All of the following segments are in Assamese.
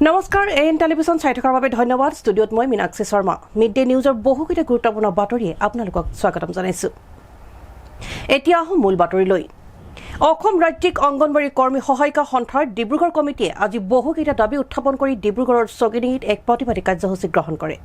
নমস্কাৰ এএন টেলিভিছন চাই থকাৰ বাবে ধন্যবাদ ষ্টুডিঅ'ত মই মীনাক্ষী শৰ্মা মিড ডে নিউজৰ বহুকেইটা গুৰুত্বপূৰ্ণ বাতৰিয়ে আপোনালোকক স্বাগতম জনাইছো এতিয়া আহোঁ মূল বাতৰিলৈ অসম ৰাজ্যিক অংগনবাড়ী কৰ্মী সহায়িকা সন্থাৰ ডিব্ৰুগড় কমিটিয়ে আজি বহুকেইটা দাবী উত্থাপন কৰি ডিব্ৰুগড়ৰ ছগিডিঙিত এক প্ৰতিবাদী কাৰ্যসূচী গ্ৰহণ কৰে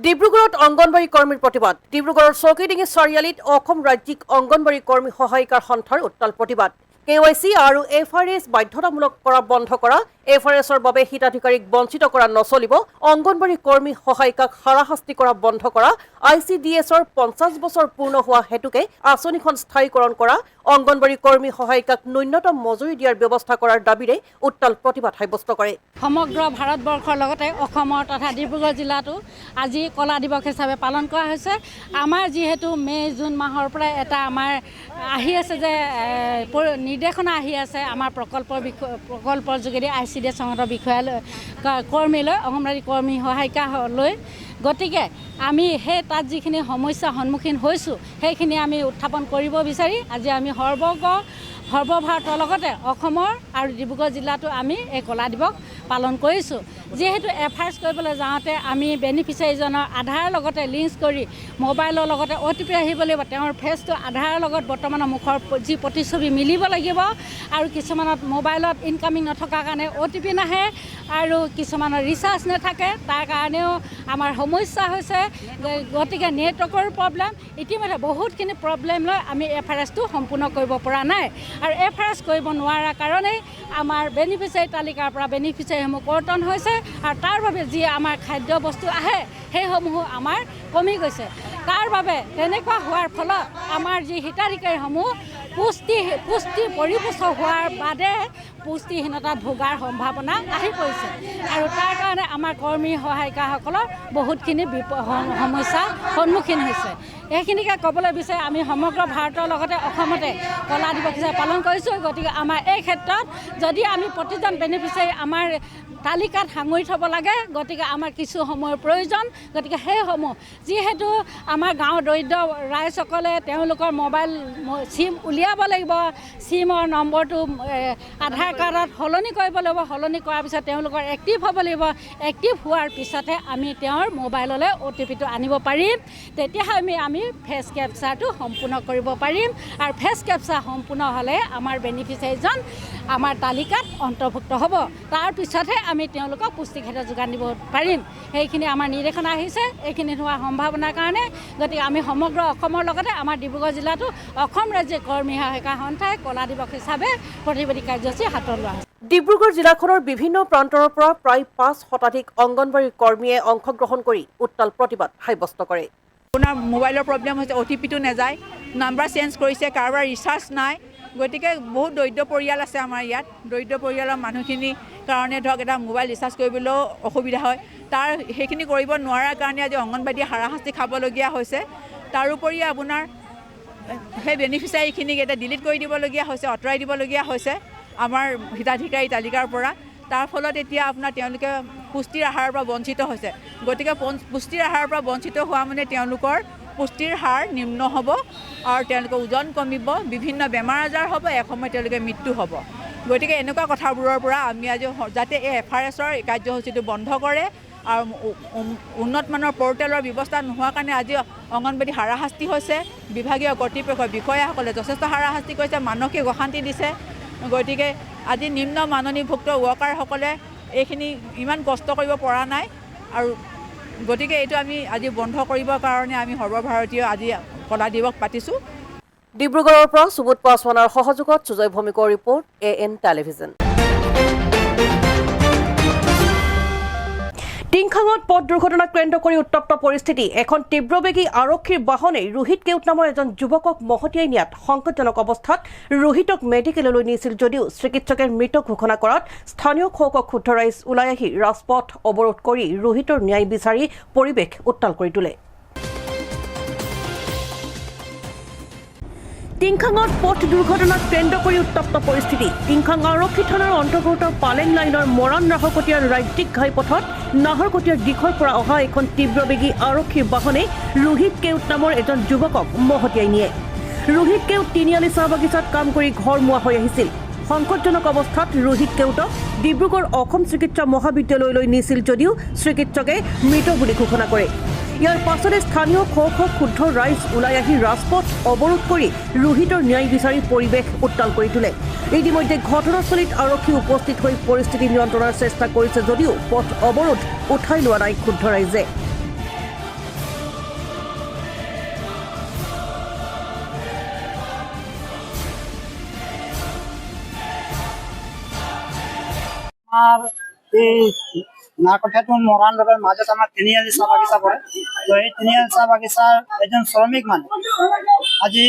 ডিব্ৰুগড়ত অংগনবাড়ী কৰ্মীৰ প্ৰতিবাদ ডিব্ৰুগড়ৰ ছগিডিঙি চাৰিআলিত অসম ৰাজ্যিক অংগনবাড়ী কৰ্মী সহায়িকাৰ সন্থাৰ উত্তাল প্ৰতিবাদ কেৱাইচি আৰু এফআৰএছ বাধ্যতামূলক কৰা বন্ধ কৰা এফআৰএছৰ বাবে হিতাধিকাৰীক বঞ্চিত কৰা নচলিব অংগনবাড়ী কৰ্মী সহায়িকাক হাৰাশাস্তি কৰা বন্ধ কৰা আইচিডিএছৰ 50 বছৰ পূৰ্ণ হোৱা হেতুকে আঁচনিখন স্থায়ীকৰণ কৰা অংগনবাড়ী কৰ্মী সহায়িকাক ন্যূনতম মজুৰি দিয়াৰ ব্যৱস্থা কৰাৰ দাবীৰে উত্তাল প্ৰতিবাদ সাব্যস্ত কৰে সমগ্ৰ ভাৰতবৰ্ষৰ লগতে অসমৰ তথা ডিব্ৰুগড় জিলাতো আজি কলা দিৱস হিচাপে পালন কৰা হৈছে আমাৰ যিহেতু মে' জুন মাহৰ পৰা এটা আমাৰ আহি আছে যে নিৰ্দেশনা আহি আছে আমাৰ প্ৰকল্পৰ যোগেদি আইচিডিএছ সংগঠনৰ বিষয়ালৈ কৰ্মীলৈ অংগনবাড়ী কৰ্মী সহায়িকা লৈ গতিকে আমি সেই তাত যিখিনি সমস্যাৰ সন্মুখীন হৈছোঁ সেইখিনি আমি উত্থাপন কৰিব বিচাৰি আজি আমি সৰ্বভাৰতৰ লগতে অসমৰ আৰু ডিব্ৰুগড় জিলাতো আমি এই কলা দিৱস পালন কৰিছোঁ যিহেতু এফআইআৰ কৰিবলৈ যাওঁতে আমি বেনিফিচিয়াৰীজনৰ আধাৰৰ লগতে লিংক কৰি মোবাইলৰ লগতে অ'টিপি আহিব লাগিব তেওঁৰ ফেচটো আধাৰৰ লগত বৰ্তমানৰ মুখৰ যি প্ৰতিচ্ছবি মিলিব লাগিব আৰু কিছুমানত মোবাইলত ইনকামিং নথকাৰ কাৰণে অ'টিপি নাহে আৰু কিছুমানৰ ৰিচাৰ্জ নাথাকে তাৰ কাৰণেও আমাৰ সমস্যা হৈছে গতিকে নেটৱৰ্কৰ প্ৰব্লেম ইতিমধ্যে বহুতখিনি প্ৰব্লেম লৈ আমি এফআইআৰটো সম্পূৰ্ণ কৰিব পৰা নাই আৰু এফআইআৰ কৰিব নোৱাৰাৰ কাৰণেই আমাৰ বেনিফিচিয়াৰী তালিকাৰ পৰা বেনিফিচিয়াৰীসমূহ কৰ্তন হৈছে আৰু তাৰ বাবে যি আমাৰ খাদ্য বস্তু আহে সেইসমূহো আমাৰ কমি গৈছে তাৰ বাবে তেনেকুৱা হোৱাৰ ফলত আমাৰ যি হিতাধিকাৰীসমূহ পুষ্টি পৰিপুষ্ট হোৱাৰ বাদে পুষ্টিহীনতাত ভোগাৰ সম্ভাৱনা আহি পৰিছে আৰু তাৰ কাৰণে আমাৰ কৰ্মী সহায়িকাসকলৰ বহুতখিনি সমস্যাৰ সন্মুখীন হৈছে এইখিনিকে ক'বলৈ বিচাৰে আমি সমগ্ৰ ভাৰতৰ লগতে অসমতে কলা দিৱস হিচাপে পালন কৰিছোঁ গতিকে আমাৰ এই ক্ষেত্ৰত যদি আমি প্ৰতিজন বেনিফিচিয়াৰী আমাৰ তালিকাত সাঙুৰি থ'ব লাগে গতিকে আমাৰ কিছু সময়ৰ প্ৰয়োজন গতিকে সেইসমূহ যিহেতু আমাৰ গাঁৱৰ দৰিদ্ৰ ৰাইজসকলে তেওঁলোকৰ মোবাইল চিম উলিয়াব লাগিব চিমৰ নম্বৰটো আধাৰ কাৰ্ডত সলনি কৰিব লাগিব সলনি কৰাৰ পিছত তেওঁলোকৰ এক্টিভ হ'ব লাগিব এক্টিভ হোৱাৰ পিছতহে আমি তেওঁৰ মোবাইললৈ অ'টিপিটো আনিব পাৰিম তেতিয়াহে আমি ফেচ কেপচাৰটো সম্পূৰ্ণ কৰিব পাৰিম আৰু ফেচ কেপচাৰ সম্পূৰ্ণ হ'লে আমাৰ বেনিফিচিয়াৰীজন আমাৰ তালিকাত অন্তৰ্ভুক্ত হ'ব তাৰপিছতহে আমি তেওঁলোকক পুষ্টি খাদ্য যোগান দিব পাৰিম সেইখিনি আমাৰ নিৰ্দেশনা আহিছে এইখিনি হোৱাৰ সম্ভাৱনাৰ কাৰণে গতিকে আমি সমগ্ৰ অসমৰ লগতে আমাৰ ডিব্ৰুগড় জিলাতো অসম ৰাজ্যিক কৰ্মী সহায়িকা সন্থাই কলা দিৱস হিচাপে প্ৰতিবাদী কাৰ্যসূচী হাতত লোৱা হৈছে ডিব্ৰুগড় জিলাখনৰ বিভিন্ন প্ৰান্তৰ পৰা প্ৰায় 5 শতাধিক অংগনবাড়ী কৰ্মীয়ে অংশগ্ৰহণ কৰি উত্তাল প্ৰতিবাদ সাব্যস্ত কৰে আপোনাৰ মোবাইলৰ প্ৰব্লেম হৈছে অ'টিপিটো নাযায় নাম্বাৰ চেঞ্জ কৰিছে কাৰোবাৰ ৰিচাৰ্জ নাই গতিকে বহুত দৰিদ্ৰ পৰিয়াল আছে আমাৰ ইয়াত দৰিদ্ৰ পৰিয়ালৰ মানুহখিনিৰ কাৰণে ধৰক এটা মোবাইল ৰিচাৰ্জ কৰিবলৈও অসুবিধা হয় সেইখিনি কৰিব নোৱাৰাৰ কাৰণে আজি অংগনবাড়ীয়ে হাৰাশাস্তি খাবলগীয়া হৈছে তাৰোপৰি আপোনাৰ সেই বেনিফিচিয়াৰীখিনিক এতিয়া ডিলিট কৰি দিবলগীয়া হৈছে আঁতৰাই দিবলগীয়া হৈছে আমাৰ হিতাধিকাৰী তালিকাৰ পৰা তাৰ ফলত এতিয়া আপোনাৰ তেওঁলোকে পুষ্টিৰ আহাৰৰ পৰা বঞ্চিত হৈছে গতিকে পুষ্টিৰ আহাৰৰ পৰা বঞ্চিত হোৱা মানে তেওঁলোকৰ পুষ্টিৰ হাৰ নিম্ন হ'ব আৰু তেওঁলোকৰ ওজন কমিব বিভিন্ন বেমাৰ আজাৰ হ'ব এসময়ত তেওঁলোকে মৃত্যু হ'ব গতিকে এনেকুৱা কথাবোৰৰ পৰা আমি আজি যাতে এই এফআৰএছৰ কাৰ্যসূচীটো বন্ধ কৰে আৰু উন্নতমানৰ পৰ্টেলৰ ব্যৱস্থা নোহোৱাৰ কাৰণে আজি অংগনবাড়ী হাৰাশাস্তি হৈছে বিভাগীয় কৰ্তৃপক্ষৰ বিষয়াসকলে যথেষ্ট হাৰাশাস্তি কৰিছে মানসিক অশান্তি দিছে গতিকে আজি নিম্ন মাননীভুক্ত ৱৰ্কাৰসকলে এইখিনি ইমান কষ্ট কৰিব পৰা নাই আৰু গতিকে এইটো আমি আজি বন্ধ কৰিবৰ কাৰণে আমি সৰ্বভাৰতীয় আজি কলা দিৱস পাতিছোঁ ডিব্ৰুগড়ৰ পৰা সুবোধ পাছৱানৰ সহযোগত সুজয় ভৌমিকৰ ৰিপৰ্ট এএন টেলিভিছন টিংখাঙত পথ দুৰ্ঘটনাক কেন্দ্ৰ কৰি উত্তপ্ত পৰিস্থিতি এখন তীব্ৰবেগী আৰক্ষীৰ বাহনে ৰোহিত কেউট নামৰ এজন যুৱকক মহতিয়াই নিয়াত সংকটজনক অৱস্থাত ৰোহিতক মেডিকেললৈ নিছিল যদিও চিকিৎসকে মৃত ঘোষণা কৰাত স্থানীয় ক্ষোভক ক্ষুব্ধ ৰাইজ ওলাই আহি ৰাজপথ অৱৰোধ কৰি ৰোহিতৰ ন্যায় বিচাৰি পৰিৱেশ উত্তাল কৰি তোলে টিংখাঙত পথ দুৰ্ঘটনাক কেন্দ্ৰ কৰি উত্তপ্ত পৰিস্থিতি। টিংখাং আৰক্ষী থানাৰ অন্তৰ্গত পালেং লাইনৰ মৰাণ নাহৰকটীয়াৰ ৰাজ্যিক ঘাইপথত নাহৰকটীয়াৰ দিশৰ পৰা অহা এখন তীব্ৰবেগী আৰক্ষীৰ বাহনে ৰোহিত কেওট নামৰ এজন যুৱকক মহতিয়াই নিয়ে। ৰোহিত কেওট তিনিআলি চাহ বাগিচাত কাম কৰি ঘৰমুৱা হৈ আহিছিল। সংকটজনক অৱস্থাত ৰোহিত কেওটক ডিব্ৰুগড় অসম চিকিৎসা মহাবিদ্যালয়লৈ নিছিল যদিও চিকিৎসকে মৃত বুলি ঘোষণা কৰে। ইয়াৰ পাছতে স্থানীয় শ শ ক্ষুদ্ৰ ৰাইজ ওলাই আহি ৰাজপথ অৱৰোধ কৰি ৰোহিতৰ ন্যায় বিচাৰি পৰিৱেশ উত্তাল কৰি তোলে। ইতিমধ্যে ঘটনাস্থলীত আৰক্ষী উপস্থিত হৈ পৰিস্থিতি নিয়ন্ত্ৰণৰ চেষ্টা কৰিছে যদিও পথ অৱৰোধ উঠাই লোৱা নাই ক্ষুদ্ৰ ৰাইজে। নাহৰকটীয়াটো মৰাণ ৰোডৰ মাজত আমাৰ তিনিআলি চাহ বাগিচা পৰে। তো এই তিনিআলি চাহ বাগিচাৰ এজন শ্ৰমিক মানে আজি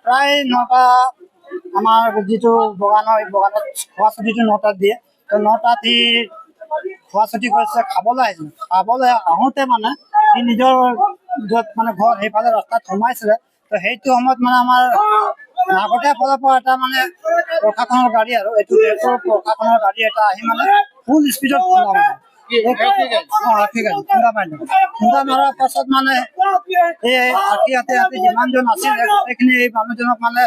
প্ৰায় 9টা আমাৰ যিটো বাগান হয় বাগানত খোৱা ছুটিটো 9টাত দিয়ে। তো 9টাত সি খোৱা ছুটি কৰিছে, খাবলৈ আহিছিল। খাবলৈ আহোঁতে মানে সি নিজৰ য'ত মানে ঘৰ সেইফালে ৰাস্তাত সোমাইছিলে। তো সেইটো সময়ত মানে আমাৰ নাহৰকটীয়াৰ ফালৰ পৰা এটা মানে প্ৰশাসনৰ গাড়ী আৰু এইটো প্ৰশাসনৰ গাড়ী এটা আহি মানে ফুল স্পীডত খুন্দা মাৰে। খুন্দা মৰাৰ পাছত মানে এই আশী যিমানজন আছিলে গোটেইখিনি এই মানুহজনক মানে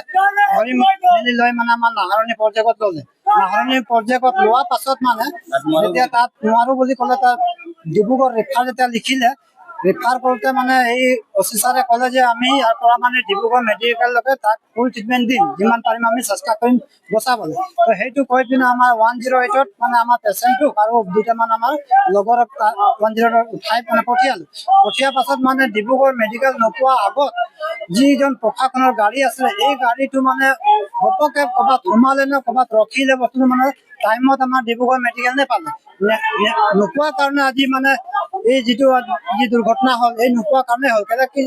ধৰি মেলি লৈ মানে আমাৰ নাহৰণি পৰ্যায়ত ল'লে। নাহৰণি পৰ্যায়ত লোৱাৰ পাছত মানে যেতিয়া তাত নোৱাৰো বুলি ক'লে তাত ডিব্ৰুগড় ৰেফাৰ যেতিয়া লিখিলে, ৰেফাৰ কৰোঁতে মানে এই অফিচাৰে ক'লে যে আমি ইয়াৰ পৰা মানে ডিব্ৰুগড় মেডিকেললৈকে তাক ফুল ট্ৰিটমেণ্ট দিম, যিমান পাৰিম আমি চেষ্টা কৰিম বচাবলৈ। তো সেইটো কৈ পিনে আমাৰ 108ত মানে আমাৰ পেচেণ্টটোক আৰু দুটামান আমাৰ লগৰক 108ত উঠাই মানে পঠিয়ালোঁ। পঠিওৱাৰ পাছত মানে ডিব্ৰুগড় মেডিকেল নোপোৱাৰ আগত যিজন প্ৰশাসনৰ গাড়ী আছিলে এই গাড়ীটো মানে ঘপকে ক'ৰবাত সোমালে নে ক'ৰবাত ৰখিলে, বস্তুটো মানে টাইমত আমাৰ ডিব্ৰুগড় মেডিকেল নেপালে। নোপোৱাৰ কাৰণে আজি মানে এই যি দুৰ্ঘটনা হ'ল এই নোপোৱাৰ কাৰণে হ'ল। কেলৈ কি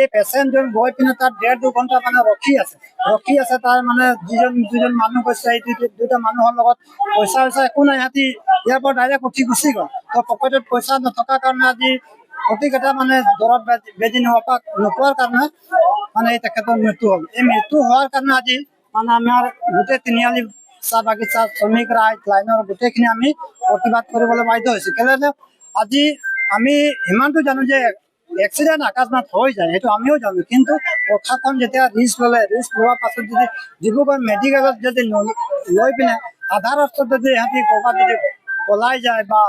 এই পেচেণ্টজন গৈ পিনে তাত 1.5-2 ঘণ্টা মানে ৰখি আছে। তাৰ মানে যিজন মানুহ গৈছে এই দুটা মানুহৰ লগত পইচা একো নাই, সিহঁতি ইয়াৰ পৰা ডাইৰেক্ট উঠি গুচি গ'ল। তো পকেটত পইচা নথকাৰ কাৰণে আজি প্ৰতিকেইটা মানে দৰৱ বেজি নোপোৱাৰ কাৰণে মানে এই তেখেতৰ মৃত্যু হ'ল। এই মৃত্যু হোৱাৰ কাৰণে আজি মানে আমাৰ গোটেই তিনিআলি চাহ বাগিচা শ্ৰমিক ৰাইজ লাইনৰ গোটেইখিনি আমি প্ৰতিবাদ কৰিবলৈ বাধ্য হৈছোঁ। কেলৈ আজি আমি ইমানটো জানো যে এক্সিডেণ্ট আকাশমাত হৈ যায়, সেইটো আমিও জানো। কিন্তু প্ৰশাসন যেতিয়া ৰিস্ক লোৱাৰ পাছত যদি ডিব্ৰুগড় মেডিকেলত যদি লৈ পিনে আধা ৰাস্তাত যদি ইহঁতি ক'ৰবাত যদি পলাই যায় বা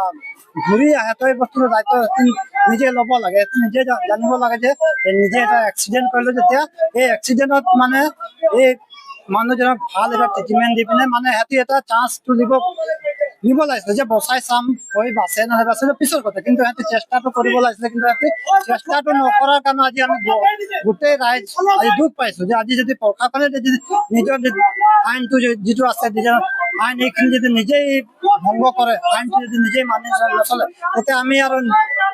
ঘূৰি আহে, তো এই বস্তুটোৰ দায়িত্ব নিজে ল'ব লাগে। নিজে জানিব লাগে যে নিজে এটা এক্সিডেণ্ট কৰিলে যেতিয়া এই এক্সিডেণ্টত মানে এই মানুহজনক ভাল এটা ট্ৰিটমেণ্ট দি পিনে মানে সিহঁতি এটা চান্সটো নিব লাগিছিলে যে বচাই চাম, হৈ বাচে নাবাচে পিছৰ কথা, কিন্তু সিহঁতে চেষ্টাটো কৰিব লাগিছিলে। কিন্তু সিহঁতে চেষ্টাটো নকৰাৰ কাৰণে আজি আমি গোটেই ৰাইজ আজি দুখ পাইছোঁ যে আজি যদি প্ৰশাসনে যদি নিজৰ আইনটো যিটো আছে নিজৰ আইন এইখিনি যদি নিজেই ভংগ কৰে, আইনটো যদি নিজেই মানি নচলে, তেতিয়া আমি আৰু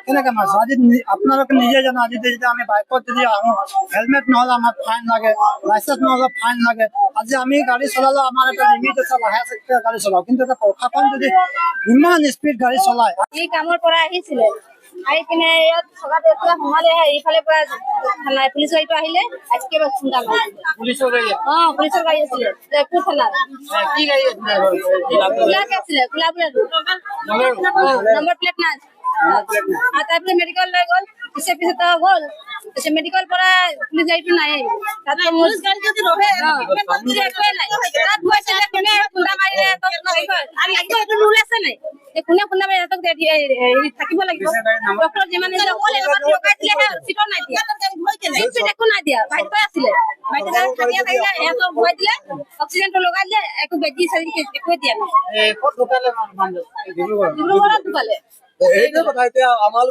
কেনেকৈ মাৰিছোঁ। আজি আপোনালোকে নিজে জানো, আজি যদি আমি বাইকত যদি আহোঁ হেলমেট নহ'লে আমাৰ ফাইন লাগে, লাইচেঞ্চ নহ'লে ফাইন লাগে। আজি আমি গাড়ী চলালেও আমাৰ এটা লিমিট আছে, লাহে গাড়ী চলাওঁ। কিন্তু এটা প্ৰশাসন যদি ইমান স্পীড গাড়ী চলায়। এই কামৰ পৰা আহিছিলে, আহি পিনে ইয়াত চলাতে সোমালে, এইফালে পৰা পুলিচ গাড়ীটো আহিলে একেবাৰে খুন্দা মাৰিলে। পুলিচৰ গাড়ী আছিলে জয়পুৰ থানাত। কোলাকে আছিলে, কোলা বোলে নম্বৰ প্লেট নাই। তাৰপিছত মেডিকেল লৈ গ'ল, পিছে তো গ'ল। মেডিকেল পৰা পুলিচ গাড়ীটো নাই। পুলিচ গাড়ী যদি ৰহে একোৱে নাই। তাত গৈছিলে কোনে খুন্দা মাৰিলে ৰুল আছে নাই, কোনে খুন্দা মাৰি সিহঁতক থাকিব লাগিব। ডক্টৰ যিমানে লগাই দিলে চিটৰ নাই দিয়া, একো নাই দিয়া। ভাইট আছিলে, ভাইট থাকিলে সিহঁতক ভৰাই দিলে, অক্সিজেনটো লগাই দিলে, একো বেজি চেজি একোৱে দিয়া নাই। ডিব্ৰুগড়ত ঢুকালে। আমাৰ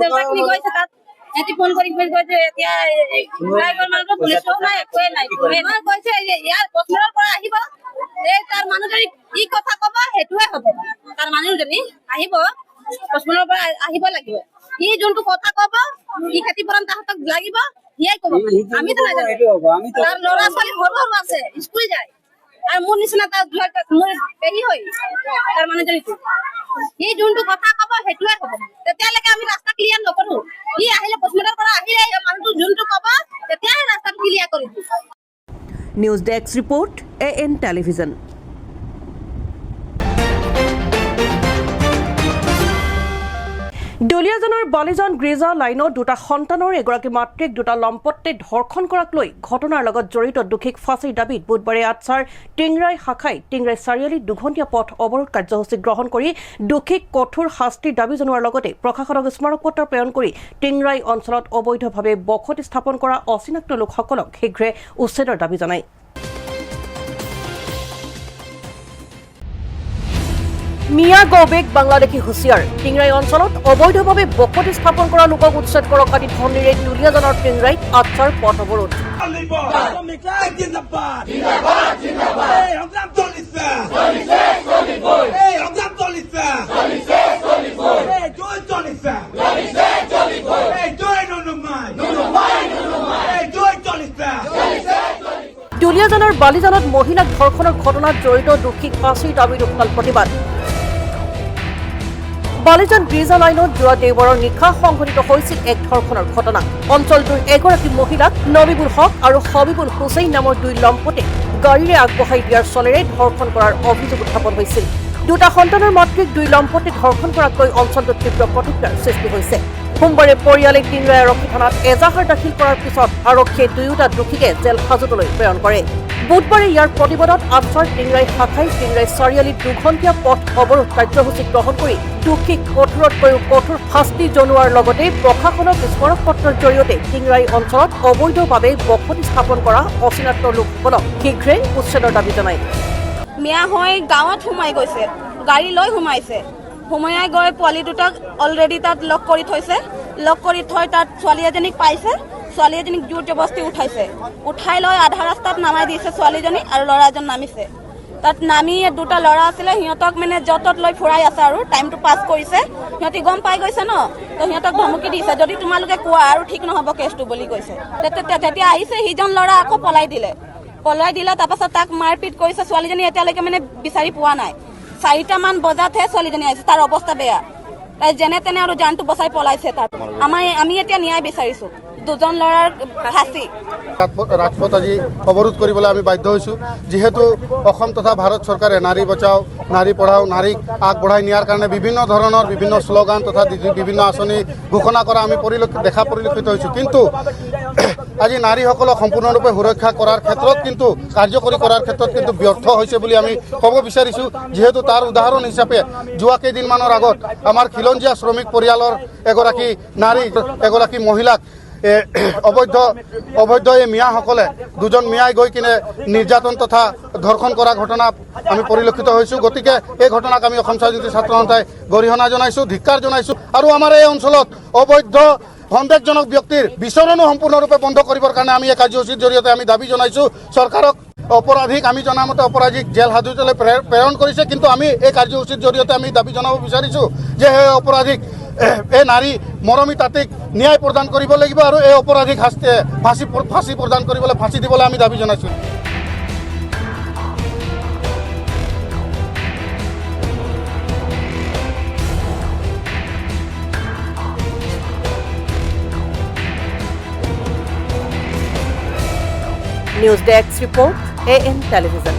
দেউতাকনি গৈছে তাত, সিহঁতি ফোন কৰি কৈছে এতিয়া পুলিচো নাই, একোৱে নাই। কৈছে ইয়াৰ পশ্চিমৰ পৰা আহিব, তাৰ মানুহজনী কি কথা কব সেইটোৱে হব। তাৰ মানুহজনী আহিব, পশ্চিমৰ পৰা আহিব লাগিব। ই যোনটো কথা কব, ই খেতিপূৰণ তাহাঁতক লাগিব, সিয়াই কব। আমিতো নাজানো। তাৰ ল'ৰা ছোৱালী সৰু সৰু আছে, স্কুল যায়। আৰু মোৰ নিচিনা তাৰ মোৰ পেহী হৈ তাৰ মানুহজনীটো সি যোনটো কথা ক'ব সেইটোৱে হ'ব তেতিয়ালৈকে আমি ৰাস্তা ক্লিয়াৰ নকৰো সি আহিলে পষ্টমৰ্টেম পৰা আহিলে মানুহটো যোনটো ক'ব তেতিয়াহে ৰাস্তাটো ক্লিয়াৰ কৰি দিম news desk report AN television দলিয়াজনৰ বালিজান গ্ৰেজা লাইনত দুটা সন্তানৰ এগৰাকী মাতৃক দুটা লম্পটে ধৰ্ষণ কৰাক লৈ ঘটনাৰ লগত জড়িত দোষীক ফাঁচীৰ দাবীত বুধবাৰে আটছাৰ টিংৰাই শাখাই টিংৰাই চাৰিআলিত দুঘণ্টীয়া পথ অৱৰোধ কাৰ্যসূচী গ্ৰহণ কৰি দোষীক কঠোৰ শাস্তিৰ দাবী জনোৱাৰ লগতে প্ৰশাসনক স্মাৰক পত্ৰ প্ৰেৰণ কৰি টিংৰাই অঞ্চলত অবৈধভাৱে বসতি স্থাপন কৰা অচিনাক্ত লোকসকলক শীঘ্ৰে উচ্ছেদৰ দাবী জনায় মিয়া গৌবেক বাংলাদেশী হুঁচিয়াৰ টিংৰাই অঞ্চলত অবৈধভাৱে বসতি স্থাপন কৰা লোকক উচ্ছেদ কৰক আদি ধ্বনিৰে দুলীয়াজনৰ টিংৰাইত আটছাৰ পথ অৱৰোধ দুলীয়াজনৰ বালিজানত মহিলাক ধৰ্ষণৰ ঘটনাত জড়িত দোষীক ফাঁচীৰ দাবীত উত্তাল প্ৰতিবাদ বালিজান গ্ৰেজা লাইনত যোৱা দেওবাৰৰ নিশা সংঘটিত হৈছিল এক ধৰ্ষণৰ ঘটনা অঞ্চলটোৰ এগৰাকী মহিলাক নবীবুল হক আৰু হবিবুল হুছেইন নামৰ দুই লম্পটে গাড়ীৰে আগবঢ়াই দিয়াৰ চলেৰে ধৰ্ষণ কৰাৰ অভিযোগ উত্থাপন হৈছিল দুটা সন্তানৰ মাতৃক দুই লম্পটে ধৰ্ষণ কৰাক লৈ অঞ্চলটোত তীব্ৰ প্ৰতিক্ৰিয়াৰ সৃষ্টি হৈছে সোমবাৰে পৰিয়ালে টিংৰাই আৰক্ষী থানাত এজাহাৰ দাখিল কৰাৰ পিছত আৰক্ষীয়ে দুয়োটা দোষীকে জেল হাজতলৈ প্ৰেৰণ কৰে বুধবাৰে ইয়াৰ প্ৰতিবাদত আটছাৰ টিংৰাই শাখাই টিংৰাই চাৰিআলিত দুঘণ্টীয়া পথ অৱৰোধ কাৰ্যসূচী গ্ৰহণ কৰি দোষীক কঠোৰতকৈও কঠোৰ শাস্তি জনোৱাৰ লগতে প্ৰশাসনক স্মাৰক পত্ৰৰ জৰিয়তে টিংৰাই অঞ্চলত অবৈধভাৱে বসতি স্থাপন কৰা অচিনাক্ত লোকসকলক শীঘ্ৰে উচ্ছেদৰ দাবী জনায় মিয়া হৈ গাঁৱত সোমাই গৈছে গাড়ী লৈ সোমাইছে সোমাই গৈ পোৱালি দুটাক অলৰেডি তাত লক কৰি থৈছে লক কৰি থৈ তাত ছোৱালী এজনীক পাইছে ছোৱালী এজনীক জোৰ জবস্তি উঠাইছে উঠাই লৈ আধা ৰাস্তাত নামাই দিছে ছোৱালীজনী আৰু ল'ৰা এজন নামিছে তাত নামি দুটা ল'ৰা আছিলে সিহঁতক মানে য'তত লৈ ফুৰাই আছে আৰু টাইমটো পাছ কৰিছে সিহঁতি গম পাই গৈছে ন তো সিহঁতক ধমকি দিছে যদি তোমালোকে কোৱা আৰু ঠিক নহ'ব কেছটো বুলি কৈছে তেতিয়া আহিছে সিজন ল'ৰা আকৌ পলাই দিলে তাৰপাছত তাক মাৰপিট কৰিছে ছোৱালীজনী এতিয়ালৈকে মানে বিচাৰি পোৱা নাই 4টামান বজাতহে ছোৱালীজনী আহিছে তাৰ অৱস্থা বেয়া তাই যেনে তেনে আৰু জানটো বচাই পলাইছে তাৰ আমি এতিয়া ন্যায় বিচাৰিছো দুজন ল'ৰাৰ ফাঁচি ৰাজপথ আজি অৱৰোধ কৰিবলৈ আমি বাধ্য হৈছোঁ যিহেতু অসম তথা ভাৰত চৰকাৰে নাৰী বচাও নাৰী পঢ়াও নাৰীক আগবঢ়াই নিয়াৰ কাৰণে বিভিন্ন ধৰণৰ বিভিন্ন শ্লোগান তথা বিভিন্ন আঁচনি ঘোষণা কৰা আমি পৰিলক্ষিত হৈছোঁ কিন্তু আজি নাৰীসকলক সম্পূৰ্ণৰূপে সুৰক্ষা কৰাৰ ক্ষেত্ৰত কিন্তু কাৰ্যকৰী কৰাৰ ক্ষেত্ৰত কিন্তু ব্যৰ্থ হৈছে বুলি আমি ক'ব বিচাৰিছোঁ যিহেতু তাৰ উদাহৰণ হিচাপে যোৱা কেইদিনমানৰ আগত আমাৰ খিলঞ্জীয়া শ্ৰমিক পৰিয়ালৰ এগৰাকী মহিলাক অবৈধ এই মিয়াসকলে দুজন মিয়াই গৈ কিনে নিৰ্যাতন তথা ধৰ্ষণ কৰা ঘটনা আমি পৰিলক্ষিত হৈছোঁ গতিকে এই ঘটনাক আমি অসম স্বাধীনতা ছাত্ৰ সন্থাই গৰিহণা জনাইছোঁ ধিক্কাৰ জনাইছোঁ আৰু আমাৰ এই অঞ্চলত অবৈধ সন্দেহজনক ব্যক্তিৰ বিচৰণো সম্পূৰ্ণৰূপে বন্ধ কৰিবৰ কাৰণে আমি এই কাৰ্যসূচীৰ জৰিয়তে আমি দাবী জনাইছোঁ চৰকাৰক অপৰাধীক আমি জনামতে অপৰাধীক জেল হাজতলৈ প্ৰেৰণ কৰিছে কিন্তু আমি এই কাৰ্যসূচীৰ জৰিয়তে আমি দাবী জনাব বিচাৰিছোঁ যে সেই অপৰাধীক এই নাৰী মৰমী তাঁতিক ন্যায় প্ৰদান কৰিব লাগিব আৰু এই অপৰাধীক ফাঁচি প্ৰদান কৰিবলৈ ফাঁচি দিবলৈ আমি দাবী জনাইছোঁ news desk report AN television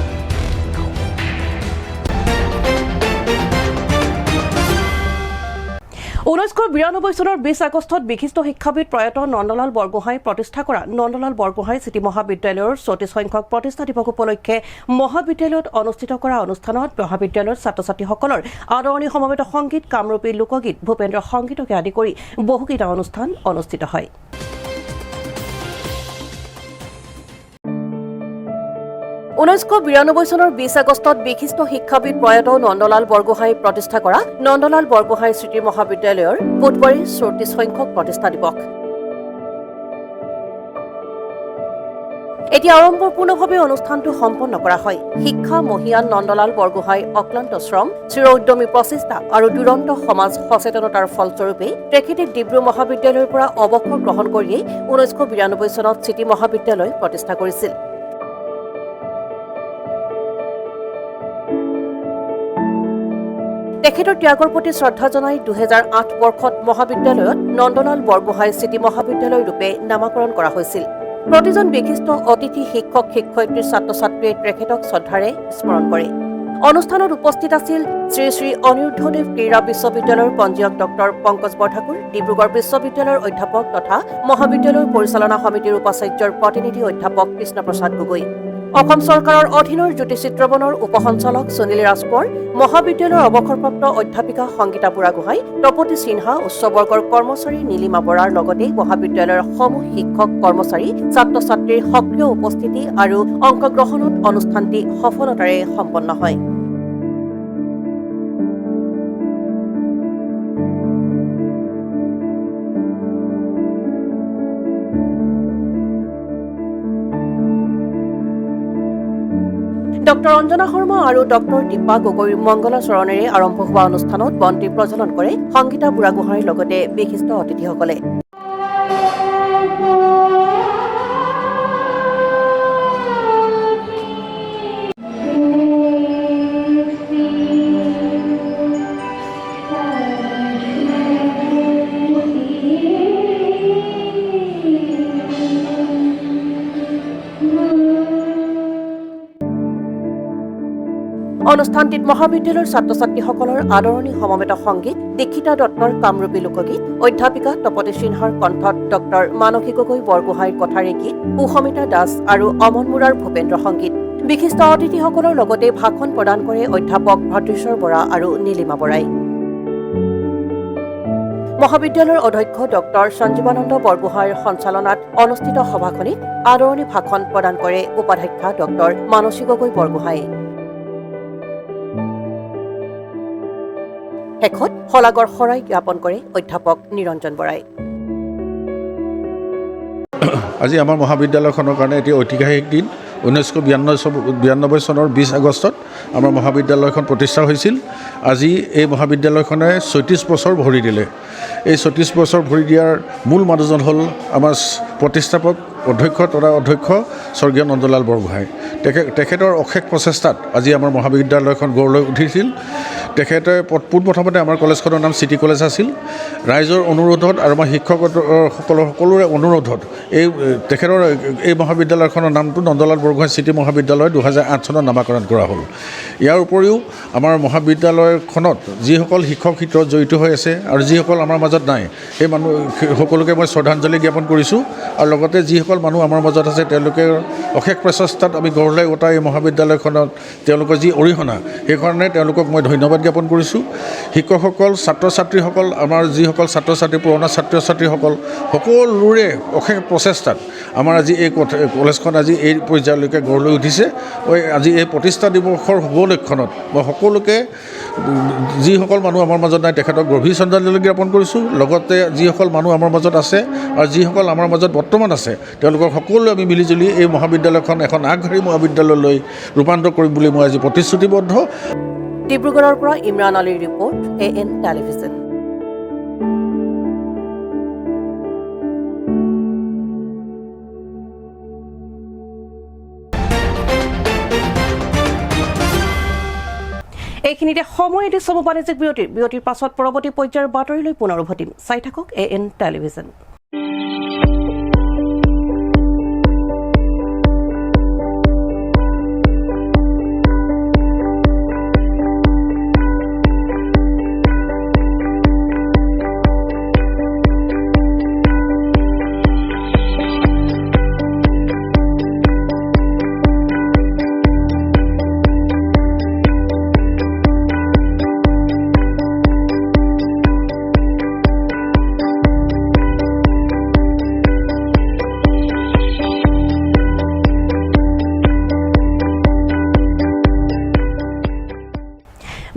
ঊনৈছশ 92 চনৰ 20 আগষ্টত বিশিষ্ট শিক্ষাবিদ প্ৰয়াত নন্দলাল বৰগোহাঁই প্ৰতিষ্ঠা কৰা নন্দলাল বৰগোহাঁই চিটি মহাবিদ্যালয়ৰ 34 সংখ্যক প্ৰতিষ্ঠা দিৱস উপলক্ষে মহাবিদ্যালয়ত অনুষ্ঠিত কৰা অনুষ্ঠানত মহাবিদ্যালয়ৰ ছাত্ৰ ছাত্ৰীসকলৰ আদৰণি সমবেত সংগীত কামৰূপী লোকগীত ভূপেন্দ্ৰ সংগীতকে আদি কৰি বহুকেইটা অনুষ্ঠান অনুষ্ঠিত হয় 1992 চনৰ 20 আগষ্টত বিশিষ্ট শিক্ষাবিদ প্ৰয়াত নন্দলাল বৰগোহাঁই প্ৰতিষ্ঠা কৰা নন্দলাল বৰগোহাঁই স্মৃতি মহাবিদ্যালয়ৰ বুধবাৰে 34 সংখ্যক প্ৰতিষ্ঠা দিৱস এতিয়া আড়ম্বৰপূৰ্ণভাৱে অনুষ্ঠানটো সম্পন্ন কৰা হয় শিক্ষা মহিয়ান নন্দলাল বৰগোহাঁই অক্লান্ত শ্ৰম চিৰ উদ্যমী প্ৰচেষ্টা আৰু দুৰন্ত সমাজ সচেতনতাৰ ফলস্বৰূপে তেখেতে ডিব্ৰু মহাবিদ্যালয়ৰ পৰা অৱসৰ গ্ৰহণ কৰিয়েই 1992 চনত চিটি মহাবিদ্যালয় প্ৰতিষ্ঠা কৰিছিল তেখেতৰ ত্যাগৰ প্ৰতি শ্ৰদ্ধা জনাই 2008 বৰ্ষত মহাবিদ্যালয়ত নন্দলাল বৰগোহাঁই চিটি মহাবিদ্যালয় ৰূপে নামাকৰণ কৰা হৈছিল। প্ৰতিজন বিশিষ্ট অতিথি শিক্ষক শিক্ষয়িত্ৰী ছাত্ৰ ছাত্ৰীয়ে তেখেতক শ্ৰদ্ধাৰে স্মৰণ কৰে। অনুষ্ঠানত উপস্থিত আছিল শ্ৰী শ্ৰী অনিৰুদ্ধদেৱ ক্ৰীড়া বিশ্ববিদ্যালয়ৰ পঞ্জীয়ক ডক্টৰ পংকজ বৰঠাকুৰ, ডিব্ৰুগড় বিশ্ববিদ্যালয়ৰ অধ্যাপক তথা মহাবিদ্যালয়ৰ পৰিচালনা সমিতিৰ উপাচাৰ্যৰ প্ৰতিনিধি অধ্যাপক কৃষ্ণপ্ৰসাদ গগৈ, অসম চৰকাৰৰ অধীনৰ জ্যোতিচিত্ৰবনৰ উপসঞ্চালক সুনীল ৰাজকোঁৱৰ, মহাবিদ্যালয়ৰ অৱসৰপ্ৰাপ্ত অধ্যাপিকা সংগীতা বুঢ়াগোহাঁই, তপতী সিনহা, উচ্চ বৰ্গৰ কৰ্মচাৰী নীলিমা বৰাৰ লগতে মহাবিদ্যালয়ৰ সমূহ শিক্ষক কৰ্মচাৰী ছাত্ৰ ছাত্ৰীৰ সক্ৰিয় উপস্থিতি আৰু অংশগ্ৰহণত অনুষ্ঠানটি সফলতাৰে সম্পন্ন হয়। ডক্টৰ অঞ্জনা শৰ্মা আৰু ডক্টৰ দীপা গগৈৰ মংগলাচৰণেৰে আৰম্ভ হোৱা অনুষ্ঠানত বন্তি প্ৰজ্বলন কৰে সংগীতা বুঢ়াগোহাঁইৰ লগতে বিশিষ্ট অতিথিসকলে। অনুষ্ঠানটিত মহাবিদ্যালয়ৰ ছাত্ৰ ছাত্ৰীসকলৰ আদৰণি সমবেত সংগীত, দীক্ষিতা দত্তৰ কামৰূপী লোকগীত, অধ্যাপিকা তপতী সিনহাৰ কণ্ঠত ডক্টৰ মানসী গগৈ বৰগোহাঁইৰ কথাৰে গীত, সুষমিতা দাস আৰু অমন মুৰাৰ ভূপেন্দ্ৰ সংগীত। বিশিষ্ট অতিথিসকলৰ লগতে ভাষণ প্ৰদান কৰে অধ্যাপক ভদ্ৰেশ্বৰ বৰা আৰু নীলিমা বৰাই। মহাবিদ্যালয়ৰ অধ্যক্ষ ডক্টৰ সঞ্জীৱানন্দ বৰগোহাঁইৰ সঞ্চালনাত অনুষ্ঠিত সভাখনিত আদৰণি ভাষণ প্ৰদান কৰে উপাধ্যক্ষা ডক্টৰ মানসী গগৈ বৰগোহাঁইয়ে। শেষত শলাগৰ শৰাই জ্ঞাপন কৰে অধ্যাপক নিৰঞ্জন বৰাই। আজি আমাৰ মহাবিদ্যালয়খনৰ কাৰণে এটি ঐতিহাসিক দিন। 1992 চনৰ 20 আগষ্টত আমাৰ মহাবিদ্যালয়খন প্ৰতিষ্ঠা হৈছিল। আজি এই মহাবিদ্যালয়খনে 36 বছৰ ভৰি দিলে। এই 36 বছৰ ভৰি দিয়াৰ মূল মানুহজন হ'ল আমাৰ প্ৰতিষ্ঠাপক অধ্যক্ষ তথা অধ্যক্ষ স্বৰ্গীয় নন্দলাল বৰগোহাঁই। তেখেতৰ অশেষ প্ৰচেষ্টাত আজি আমাৰ মহাবিদ্যালয়খন গঢ় লৈ উঠিছিল। তেখেতে পোনপ্ৰথমতে আমাৰ কলেজখনৰ নাম চিটি কলেজ আছিল। ৰাইজৰ অনুৰোধত আৰু আমাৰ সকলোৰে অনুৰোধত তেখেতৰ এই মহাবিদ্যালয়খনৰ নামটো নন্দলাল বৰগোহাঁই চিটি মহাবিদ্যালয় 2008 চনত নামাকৰণ কৰা হ'ল। ইয়াৰ উপৰিও আমাৰ মহাবিদ্যালয়খনত যিসকল শিক্ষক শিক্ষক জড়িত হৈ আছে আৰু যিসকল আমাৰ মাজত নাই, সেই মানুহ সকলোকে মই শ্ৰদ্ধাঞ্জলি জ্ঞাপন কৰিছোঁ। আৰু লগতে যিসকল মানুহ আমাৰ মাজত আছে তেওঁলোকে অশেষ প্ৰচেষ্টাত আমি গঢ় লৈ উঠা এই মহাবিদ্যালয়খনত তেওঁলোকৰ যি অৰিহণা, সেইকাৰণে তেওঁলোকক মই ধন্যবাদ জ্ঞাপন কৰিছোঁ। শিক্ষকসকল, ছাত্ৰ ছাত্ৰীসকল, আমাৰ যিসকল ছাত্ৰ ছাত্ৰী, পুৰণা ছাত্ৰ ছাত্ৰীসকল সকলোৰে অশেষ প্ৰচেষ্টাত আমাৰ আজি এই কলেজখন আজি এই পৰ্যায়লৈকে গঢ় লৈ উঠিছে। আজি এই প্ৰতিষ্ঠা দিৱসৰ উপলক্ষণত মই সকলোকে, যিসকল মানুহ আমাৰ মাজত নাই তেখেতক গভীৰ শ্ৰদ্ধাঞ্জলি জ্ঞাপন কৰিছোঁ। লগতে যিসকল মানুহ আমাৰ মাজত আছে আৰু যিসকল আমাৰ মাজত বৰ্তমান আছে তেওঁলোকক সকলোৱে আমি মিলিজুলি এই মহাবিদ্যালয়খন এখন আগশাৰী মহাবিদ্যালয়লৈ ৰূপান্তৰ কৰিম বুলি মই আজি প্ৰতিশ্ৰুতিবদ্ধ। ডিব্ৰুগড়ৰ পৰা ইমৰান আলীৰ ৰিপৰ্ট, AN টেলিভিছন। এইখিনিতে সময় এটি চমু বাণিজ্যিক বিৰতিৰ পাছত পৰৱৰ্তী পৰ্যায়ৰ বাতৰিলৈ পুনৰ উভতিম। চাই থাকক AN টেলিভিছন।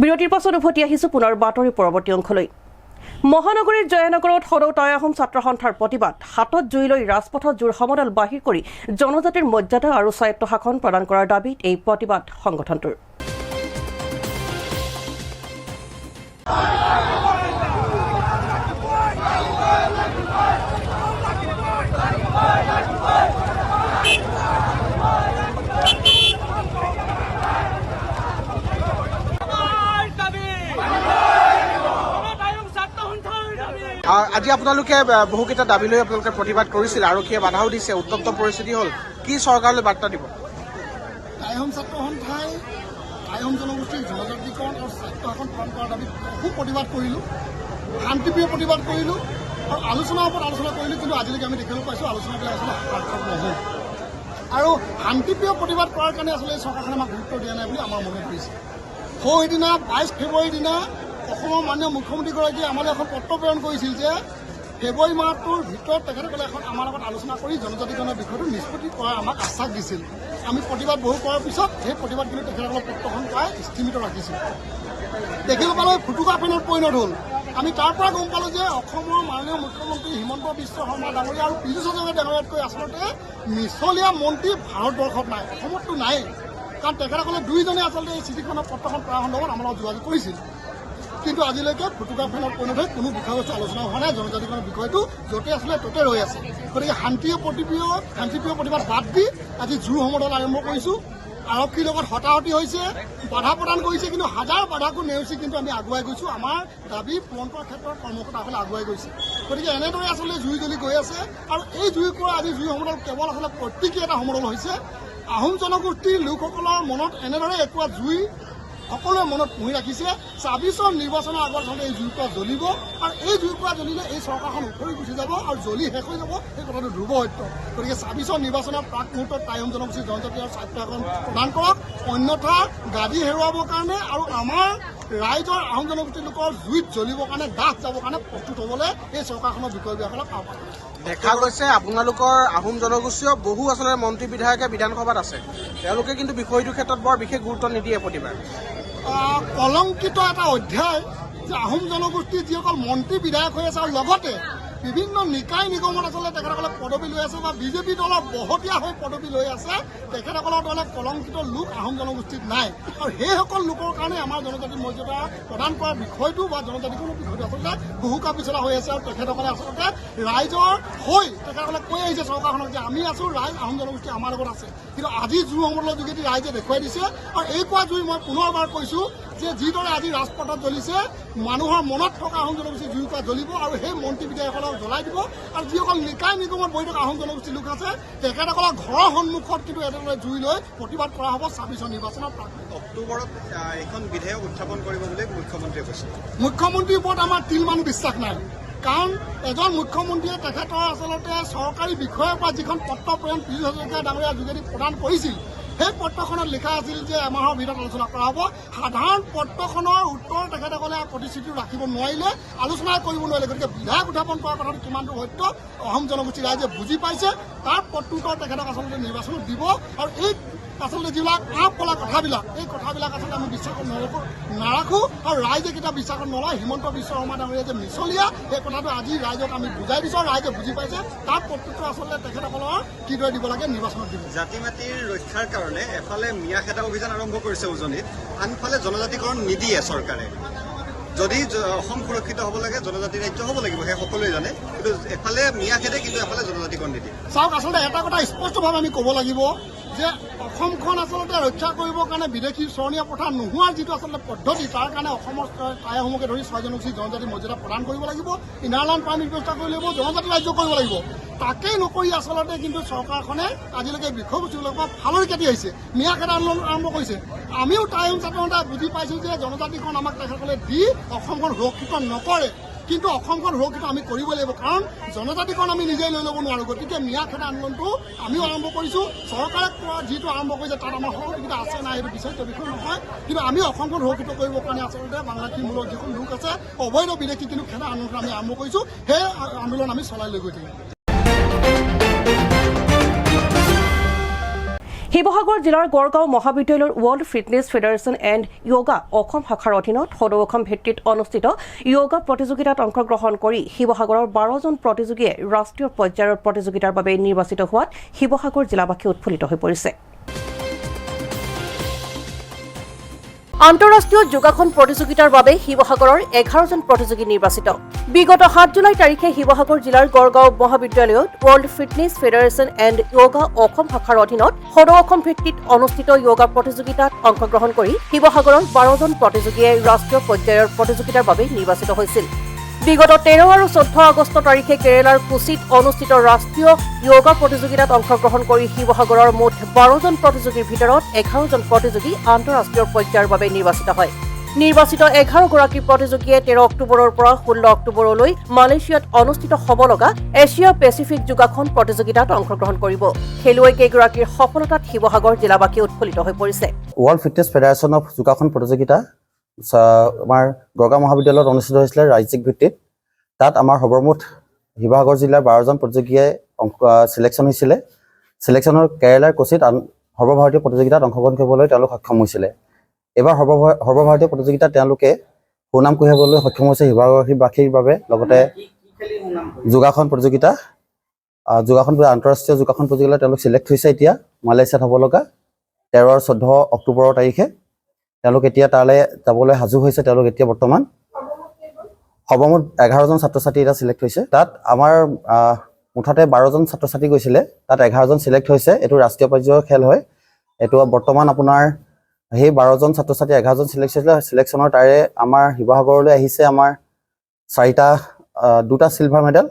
বিৰতিৰ পাছত উভতি আহিছোঁ পুনৰ বাতৰিৰ পৰৱৰ্তী অংশলৈ। মহানগৰীৰ জয়ানগৰত সদৌ টাই আহোম ছাত্ৰ সন্থাৰ প্ৰতিবাদ, হাতত জুই লৈ ৰাজপথত জোৰ সমদল বাহিৰ কৰি জনজাতিৰ মৰ্যাদা আৰু স্বায়ত্ব শাসন প্ৰদান কৰাৰ দাবীত এই প্ৰতিবাদ সংগঠনটোৰ। আজি আপোনালোকে বহুকেইটা দাবী লৈ আপোনালোকে প্ৰতিবাদ কৰিছিল, আৰক্ষীয়ে বাধাও দিছে, উত্তপ্ত পৰিস্থিতি হ'ল, কি চৰকাৰলৈ বাৰ্তা দিব? টাইহোম ছাত্ৰ সন্থাই টাইহোম জনগোষ্ঠীৰ জনজাতিকৰণ আৰু স্বাস্থ্য শাসন পালন কৰাৰ দাবীত বহু প্ৰতিবাদ কৰিলোঁ, শান্তিপ্ৰিয় প্ৰতিবাদ কৰিলোঁ আৰু আলোচনাৰ ওপৰত আলোচনা কৰিলোঁ, কিন্তু আজিলৈকে আমি দেখিবলৈ পাইছোঁ আলোচনাবিলাক আচলতে সাৰ্থক নহ'ল। আৰু শান্তিপ্ৰিয় প্ৰতিবাদ কৰাৰ কাৰণে আচলতে চৰকাৰখনে আমাক গুৰুত্ব দিয়া নাই বুলি আমাৰ মনে কৰিছে। সেইদিনা 22 ফেব্ৰুৱাৰীৰ দিনা অসমৰ মাননীয় মুখ্যমন্ত্ৰীগৰাকীয়ে আমালৈ এখন পত্ৰ প্ৰেৰণ কৰিছিল যে ফেব্ৰুৱাৰী মাহটোৰ ভিতৰত তেখেতসকলে এখন আমাৰ লগত আলোচনা কৰি জনজাতিকৰণৰ বিষয়টো নিষ্পত্তি কৰাৰ আমাক আশ্বাস দিছিল। আমি প্ৰতিবাদ বহু কৰাৰ পিছত সেই প্ৰতিবাদ কিন্তু তেখেতসকলক পত্ৰখন পাই স্থিমিত ৰাখিছিল। তেখেতসকলে ফুটুকা ফেনত পৰিণত হ'ল। আমি তাৰ পৰা গম পালোঁ যে অসমৰ মাননীয় মুখ্যমন্ত্ৰী হিমন্ত বিশ্ব শৰ্মা ডাঙৰীয়া আৰু পীযুষ হাজৰিকা ডাঙৰীয়াতকৈ আচলতে মিছলীয়া মন্ত্ৰী ভাৰতবৰ্ষত নাই, অসমততো নাই। কাৰণ তেখেতসকলে দুইজনে আচলতে এই চিঠিখনৰ পত্ৰখন কৰাৰ সন্দৰ্ভত আমাৰ লগত যোগাযোগ কৰিছিল, কিন্তু আজিলৈকে ফুটুকা ফেনত পৰিণত হৈ কোনো বিষয়বস্তু আলোচনা হোৱা নাই। জনজাতিকৰণৰ বিষয়টো য'তে আছিলে ত'তে ৰৈ আছে। গতিকে শান্তিপ্ৰিয় প্ৰতিবাদ বাদ দি আজি জোৰ সমদল আৰম্ভ কৰিছোঁ। আৰক্ষীৰ লগত হতাহতি হৈছে, বাধা প্ৰদান কৰিছে, কিন্তু হাজাৰ বাধাকো নেওচি কিন্তু আমি আগুৱাই গৈছোঁ। আমাৰ দাবী পূৰণ কৰাৰ ক্ষেত্ৰত কৰ্মকৰ্তাসকলে আগুৱাই গৈছে। গতিকে এনেদৰে আচলতে জুই জ্বলি গৈ আছে আৰু এই জুইৰ পৰা আজি জুই সমদল কেৱল আচলতে প্ৰতীকী এটা সমদল হৈছে। আহোম জনগোষ্ঠীৰ লোকসকলৰ মনত এনেদৰে একুৰা জুই সকলোৱে মনত পুহি ৰাখিছে। ২৬ৰ নিৰ্বাচনৰ আগত আচলতে এই জুইকুৰা জ্বলিব আৰু এই জুইকুৰা জ্বলিলে এই চৰকাৰখন উফৰি গুচি যাব আৰু জ্বলি শেষ হৈ যাব, এই কথাটো ধ্ৰুৱ সত্য। গতিকে ২৬ৰ নিৰ্বাচনৰ প্ৰাক মুহূৰ্তত টাইহোম জনগোষ্ঠীৰ জনজাতি আৰু স্বাস্থ্য শাসন প্ৰদান কৰক, অন্যথা গাদী হেৰুৱাবৰ কাৰণে আৰু আমাৰ ৰাইজৰ আহোম জনগোষ্ঠীৰ লোকৰ জুইত জ্বলিবৰ কাৰণে, দাহ যাবৰ কাৰণে প্ৰস্তুত হ'বলৈ এই চৰকাৰখনৰ বিষয়বিলাকক আহ্বান কৰিছে। দেখা গৈছে আপোনালোকৰ আহোম জনগোষ্ঠীয় বহু আচলতে মন্ত্ৰী বিধায়কে বিধানসভাত আছে, তেওঁলোকে কিন্তু বিষয়টোৰ ক্ষেত্ৰত বৰ বিশেষ গুৰুত্ব নিদিয়ে প্ৰতিবাদ। কলংকিত এটা অধ্যায় যে আহোম জনগোষ্ঠীৰ যিসকল মন্ত্ৰী বিধায়ক হৈ আছে আৰু লগতে বিভিন্ন নিকায় নিগমত আচলতে তেখেতসকলে পদবী লৈ আছে বা বিজেপি দলৰ বহতীয়া হৈ পদবী লৈ আছে, তেখেতসকলৰ দলে কলংকিত লোক আহোম জনগোষ্ঠীত নাই। আৰু সেইসকল লোকৰ কাৰণে আমাৰ জনজাতিৰ মৰ্যাদা প্ৰদান কৰাৰ বিষয়টো বা জনজাতিকৰণৰ বিষয়টো আচলতে বহু কাপিছলা হৈ আছে। আৰু তেখেতসকলে আচলতে ৰাইজৰ হৈ তেখেতসকলে কৈ আহিছে চৰকাৰখনক যে আমি আছোঁ, ৰাইজ আহোম জনগোষ্ঠী আমাৰ লগত আছে। কিন্তু আজি জুই সমদলৰ যোগেদি ৰাইজে দেখুৱাই দিছে। আৰু এই কোৱা জুই মই পুনৰবাৰ কৈছোঁ যে যিদৰে আজি ৰাজপথত জ্বলিছে, মানুহৰ মনত থকা আহোম জনগোষ্ঠীৰ জুইকুৰা জ্বলিব আৰু সেই মন্ত্ৰী বিধায়কসকলক জ্বলাই দিব। আৰু যিসকল নিকায় নিগমত বহি থকা আহোম জনগোষ্ঠীৰ লোক আছে, তেখেতসকলৰ ঘৰৰ সন্মুখত কিন্তু এনেদৰে জুই লৈ প্ৰতিবাদ কৰা হ'ব ২৬ৰ নিৰ্বাচনৰ প্ৰাক। অক্টোবৰত এখন বিধেয়ক উত্থাপন কৰিব বুলি মুখ্যমন্ত্ৰীয়ে কৈছে। মুখ্যমন্ত্ৰীৰ ওপৰত আমাৰ তিলমান বিশ্বাস নাই, কাৰণ এজন মুখ্যমন্ত্ৰীয়ে তেখেতৰ আচলতে চৰকাৰী বিষয়াৰ পৰা যিখন পত্ৰ প্ৰেৰণ পীযুষ হাজৰিকা ডাঙৰীয়াৰ যোগেদি প্ৰদান কৰিছিল, সেই পত্ৰখনত লিখা আছিল যে এমাহৰ ভিতৰত আলোচনা কৰা হ'ব। সাধাৰণ পত্ৰখনৰ উত্তৰ তেখেতসকলে প্ৰতিশ্ৰুতি ৰাখিব নোৱাৰিলে, আলোচনা কৰিব নোৱাৰিলে। গতিকে বিধায়ক উত্থাপন কৰাৰ কথাটো কিমান দূৰ সত্য অসম জনগোষ্ঠী ৰাইজে বুজি পাইছে। তাৰ প্ৰত্যুত্তৰ তেখেতক আচলতে নিৰ্বাচনত দিব। আৰু এই আচলতে যিবিলাক আপ কলা কথাবিলাক, এই কথাবিলাক আচলতে আমি বিশ্বাসত নাৰাখোঁ আৰু ৰাইজে কেতিয়া বিশ্বাসত নলয়। হিমন্ত বিশ্ব শৰ্মা ডাঙৰীয়া যে মিছলীয়া, সেই কথাটো আজি ৰাইজক আমি বুজাই দিছোঁ, ৰাইজে বুজি পাইছে। তাৰ প্ৰত্যুত্তৰ আচলতে তেখেতসকলৰ কিদৰে দিব লাগে নিৰ্বাচনত দিব। জাতি মাটিৰ ৰক্ষাৰ কাৰণে এফালে মিয়া খেদা অভিযান আৰম্ভ কৰিছে উজনিত, আনফালে জনজাতিকৰণ নিদিয়ে চৰকাৰে। যদি অসম সুৰক্ষিত হ'ব লাগে, জনজাতি ৰাজ্য হ'ব লাগিব, সেই সকলোৱে জানে, কিন্তু এফালে মিয়া খেদে, কিন্তু এফালে জনজাতিকৰণ নিদিয়ে। চাওক, আচলতে এটা কথা স্পষ্টভাৱে আমি ক'ব লাগিব যে অসমখন আচলতে ৰক্ষা কৰিবৰ কাৰণে বিদেশী চৰণীয়া প্ৰথা নোহোৱাৰ যিটো আচলতে পদ্ধতি, তাৰ কাৰণে অসমৰ টাইসমূহকে ধৰি ৬ জনগোষ্ঠী জনজাতি মৰ্যাদা প্ৰদান কৰিব লাগিব, ইনাৰলাইন পাৰ্মিট ব্যৱস্থা কৰিব লাগিব, জনজাতি ৰাজ্য কৰিব লাগিব। তাকেই নকৰি আচলতে কিন্তু চৰকাৰখনে আজিলৈকে বিষয়বস্তুবিলাকৰ পৰা ফালৰি কাটি আহিছে, মিয়া খেদা আন্দোলন আৰম্ভ কৰিছে। আমিও টাইম ছাত্ৰতা বুজি পাইছোঁ যে জনজাতিখন আমাক তেখেতসকলে দি অসমখন সুৰক্ষিত নকৰে, কিন্তু অসমখন সুৰক্ষিত আমি কৰিব লাগিব, কাৰণ জনজাতিকৰণ আমি নিজেই লৈ ল'ব নোৱাৰোঁ। গতিকে মিয়া খেদা আন্দোলনটো আমিও আৰম্ভ কৰিছোঁ। চৰকাৰে যিটো আৰম্ভ কৰিছে তাত আমাৰ সহযোগিতা আছে নাই সেইটো বিচাৰিত বিষয় নহয়, কিন্তু আমি অসমখন সুৰক্ষিত কৰিবৰ কাৰণে আচলতে বাংলাদেশী মূলৰ যিখন লোক আছে, অবৈধ বিদেশী কিন্তু খেদা আন্দোলন আমি আৰম্ভ কৰিছোঁ। সেই আন্দোলন আমি চলাই লৈ গৈ থাকিম। শিৱসাগৰ জিলাৰ গড়গাঁও মহাবিদ্যালয়ৰ world fitness federation and yoga Assam শাখাৰ অধীনত সদৌ অসম ভিত্তিত অনুষ্ঠিত য়োগা প্ৰতিযোগিতাত অংশগ্ৰহণ কৰি শিৱসাগৰৰ 12জন প্ৰতিযোগীয়ে ৰাষ্ট্ৰীয় পৰ্যায়ৰ প্ৰতিযোগিতাৰ বাবে নিৰ্বাচিত হোৱাত শিৱসাগৰ জিলাবাসী উৎফুল্লিত হৈ পৰিছে। আন্তঃৰাষ্ট্ৰীয় যোগাসন প্ৰতিযোগিতাৰ বাবে শিৱসাগৰৰ 11জন প্ৰতিযোগী নিৰ্বাচিত। বিগত 7 জুলাই তাৰিখে শিৱসাগৰ জিলাৰ গড়গাঁও মহাবিদ্যালয়ত world fitness federation and yoga Assam শাখাৰ অধীনত সদৌ অসম ভিত্তিত অনুষ্ঠিত য়োগা প্ৰতিযোগিতাত অংশগ্ৰহণ কৰি শিৱসাগৰৰ 12জন প্ৰতিযোগীয়ে ৰাষ্ট্ৰীয় পৰ্যায়ৰ প্ৰতিযোগিতাৰ বাবে নিৰ্বাচিত হৈছিল। বিগত 13 আৰু 14 আগষ্ট তাৰিখে কেৰালাৰ কোচিত অনুষ্ঠিত ৰাষ্ট্ৰীয় য়োগা প্ৰতিযোগিতাত অংশগ্ৰহণ কৰি শিৱসাগৰৰ মুঠ 12জন প্ৰতিযোগীৰ ভিতৰত 11জন প্ৰতিযোগী আন্তঃৰাষ্ট্ৰীয় পৰ্যায়ৰ বাবে নিৰ্বাচিত হয়। নিৰ্বাচিত 11গৰাকী প্ৰতিযোগীয়ে 13 অক্টোবৰৰ পৰা 16 অক্টোবৰলৈ মালয়েছিয়াত অনুষ্ঠিত হ'ব লগা এছিয়া পেচিফিক যোগাসন প্ৰতিযোগিতাত অংশগ্ৰহণ কৰিব। খেলুৱৈকেইগৰাকীৰ সফলতাত শিৱসাগৰ জিলাবাসী উৎফুল্লিত হৈ পৰিছে। ৱৰ্ল্ড ফিটনেছ ফেডাৰেশ্যন অফ যোগাসন প্ৰতিযোগিতা আমাৰ গড়গাঁও মহাবিদ্যালয়ত অনুষ্ঠিত হৈছিলে ৰাজ্যিক ভিত্তিত। তাত আমাৰ সৰ্বমুঠ শিৱসাগৰ জিলাৰ 12জন প্ৰতিযোগীয়ে চিলেকশ্যন হৈছিলে। চিলেকশ্যনৰ কেৰালাৰ কোচিত সৰ্বভাৰতীয় প্ৰতিযোগিতাত অংশগ্ৰহণ কৰিবলৈ তেওঁলোক সক্ষম হৈছিলে। এইবাৰ সৰ্বভাৰতীয় প্ৰতিযোগিতাত তেওঁলোকে সুনাম কঢ়িয়াবলৈ সক্ষম হৈছে শিৱসাগৰবাসীৰ বাবে। লগতে যোগাসন প্ৰতিযোগিতা আন্তঃৰাষ্ট্ৰীয় যোগাসন প্ৰতিযোগিতাত তেওঁলোক চিলেক্ট হৈছে। এতিয়া মালয়েছিয়াত হ'ব লগা 13 আৰু 14 অক্টোবৰৰ তাৰিখে তেওঁলোক এতিয়া তালৈ যাবলৈ সাজু হৈছে। তেওঁলোক এতিয়া বৰ্তমান সৰ্বমুঠ 11জন ছাত্ৰ ছাত্ৰী এতিয়া চিলেক্ট হৈছে। তাত আমাৰ মুঠতে 12জন ছাত্ৰ ছাত্ৰী গৈছিলে, তাত 11জন চিলেক্ট হৈছে। এইটো ৰাষ্ট্ৰীয় পৰ্যায়ৰ খেল হয়। এইটো বৰ্তমান আপোনাৰ সেই 12জন ছাত্ৰ ছাত্ৰী 11জন চিলেক্ট হৈছিলে। চিলেকশ্যনৰ তাৰে আমাৰ শিৱসাগৰলৈ আহিছে আমাৰ 2টা চিলভাৰ মেডেল,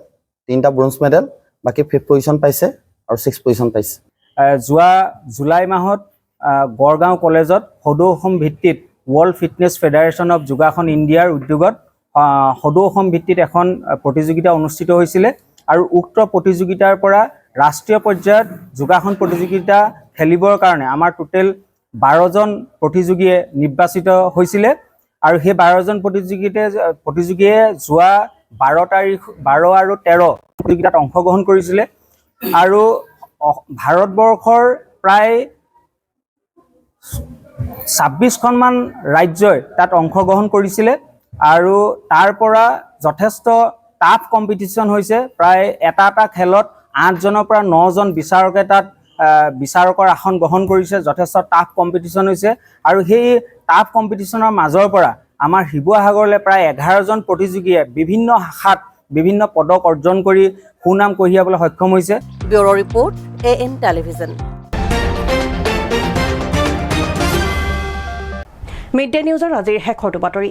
3টা ব্ৰঞ্জ মেডেল, বাকী 5th পজিশ্যন পাইছে আৰু 6th পজিশ্যন পাইছে। যোৱা জুলাই মাহত গড়গাঁও কলেজত সদৌ অসম ভিত্তিত ৱৰ্ল্ড ফিটনেছ ফেডাৰেশ্যন অফ যোগাসন ইণ্ডিয়াৰ উদ্যোগত সদৌ অসম ভিত্তিত এখন প্ৰতিযোগিতা অনুষ্ঠিত হৈছিলে আৰু উক্ত প্ৰতিযোগিতাৰ পৰা ৰাষ্ট্ৰীয় পৰ্যায়ত যোগাসন প্ৰতিযোগিতা খেলিবৰ কাৰণে আমাৰ টোটেল 12জন প্ৰতিযোগীয়ে নিৰ্বাচিত হৈছিলে আৰু সেই 12জন প্ৰতিযোগীয়ে যোৱা 12 আৰু 13 প্ৰতিযোগিতাত অংশগ্ৰহণ কৰিছিলে আৰু ভাৰতবৰ্ষৰ প্ৰায় 26খনমান ৰাজ্যই তাত অংশগ্ৰহণ কৰিছিলে আৰু তাৰ পৰা যথেষ্ট টাফ কম্পিটিশ্যন হৈছে। প্ৰায় এটা খেলত 8জনৰ পৰা 9জন বিচাৰকে তাত বিচাৰকৰ আসন গ্ৰহণ কৰিছে। যথেষ্ট টাফ কম্পিটিশ্যন হৈছে আৰু সেই টাফ কম্পিটিশ্যনৰ মাজৰ পৰা আমাৰ শিৱসাগৰলৈ প্ৰায় 11জন প্ৰতিযোগীয়ে বিভিন্ন শাখাত বিভিন্ন পদক অৰ্জন কৰি সুনাম কঢ়িয়াবলৈ সক্ষম হৈছে। Bureau' report AN television. Mid day নিউজৰ আজিৰ শেষৰটো বাতৰি।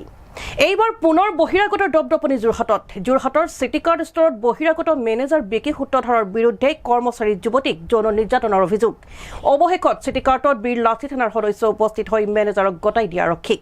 এইবাৰ পুনৰ বহিৰাগতৰ দপদপনি যোৰহাটৰ চিটি কাৰ্ড ষ্টৰত বহিৰাগত মেনেজাৰ বিকি সূত্ৰধাৰৰ বিৰুদ্ধে কৰ্মচাৰী যুৱতীক যৌন নিৰ্যাতনৰ অভিযোগ। অৱশেষত চিটি কাৰ্ডত বীৰ লাঠি থানাৰ সদস্য উপস্থিত হৈ মেনেজাৰক গতাই দিয়া আৰক্ষীক।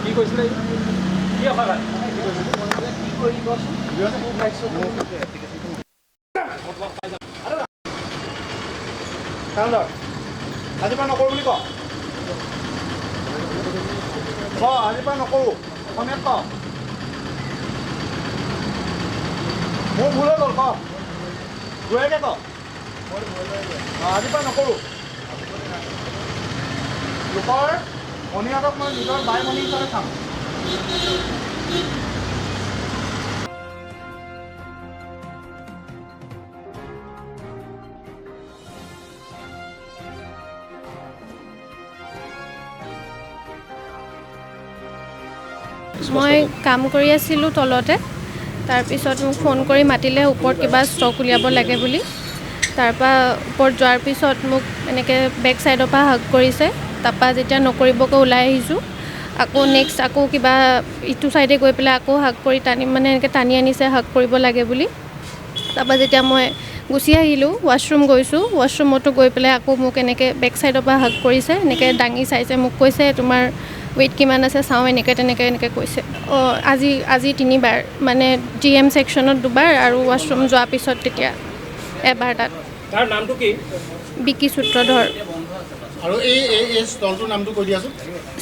কি কৈছিলে কি হয় আজিৰ পৰা নকৰোঁ বুলি কওঁ। আজিৰ পৰা নকৰোঁ অসমীয়াত কওঁ। মোৰ ভুল হৈ গ'ল কওঁ, জোৰেকৈ কওঁ। আজিৰ পৰা নকৰোঁ। লোকৰ মণিহঁতক মই নিজৰ বাই মণি হিচাপে চাম। মই কাম কৰি আছিলোঁ তলতে, তাৰপিছত মোক ফোন কৰি মাতিলে ওপৰত কিবা ষ্টক উলিয়াব লাগে বুলি। তাৰপৰা ওপৰত যোৱাৰ পিছত মোক এনেকৈ বেক ছাইডৰ পৰা হাগ কৰিছে। তাৰপৰা যেতিয়া নকৰিবকৈ ওলাই আহিছোঁ, আকৌ নেক্সট আকৌ কিবা ইটো ছাইডে গৈ পেলাই আকৌ হাগ কৰি এনেকৈ টানি আনিছে হাগ কৰিব লাগে বুলি। তাৰপৰা যেতিয়া মই গুচি আহিলোঁ, ৱাশ্বৰুম গৈছোঁ, ৱাশ্বৰুমতো গৈ পেলাই আকৌ মোক এনেকৈ বেক ছাইডৰ পৰা হাগ কৰিছে। এনেকৈ দাঙি চাইছে, মোক কৈছে তোমাৰ ৱেইট কিমান আছে চাওঁ, এনেকৈ কৈছে। আজি 3বাৰ, মানে GM ছেকশ্যনত 2বাৰ আৰু ৱাশ্বৰুম যোৱাৰ পিছত তেতিয়া এবাৰ তাত। তাৰ নামটো কি? বিকি সূত্ৰধৰ। আৰু এই ষ্টলটোৰ নামটো কৈ দিয়াচোন।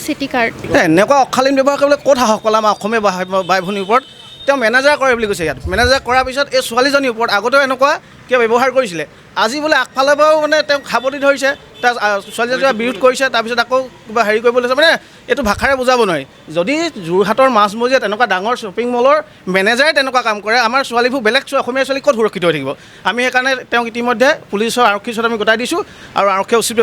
City card. এনেকুৱা অশালীন ব্যৱহাৰ কৰিবলৈ ক'ত সাহস পালে আমাৰ অসমীয়া বাই ভনীৰ ওপৰত? তেওঁ মেনেজাৰ কৰে বুলি কৈছে ইয়াত। মেনেজাৰ কৰাৰ পিছত এই ছোৱালীজনীৰ ওপৰত আগতেও এনেকুৱা কিয় ব্যৱহাৰ কৰিছিলে। আজি বোলে আগফালৰ পৰাও মানে তেওঁক সাৱটি ধৰিছে, তাৰ ছোৱালীজনীয়ে বিৰোধ কৰিছে, তাৰপিছত আকৌ কিবা হেৰি কৰিব লৈছে। মানে এইটো ভাষাৰে বুজাব নোৱাৰি। যদি যোৰহাটৰ মাজমজিয়াত এনেকুৱা ডাঙৰ শ্বপিং মলৰ মেনেজাৰে তেনেকুৱা কাম কৰে, আমাৰ ছোৱালীবোৰ বেলেগ অসমীয়া ছোৱালী ক'ত সুৰক্ষিত হৈ থাকিব? আমি সেইকাৰণে তেওঁক ইতিমধ্যে পুলিচৰ আৰক্ষীৰ ওচৰত আমি গোটাই দিছোঁ আৰু আৰক্ষীয়ে উচিত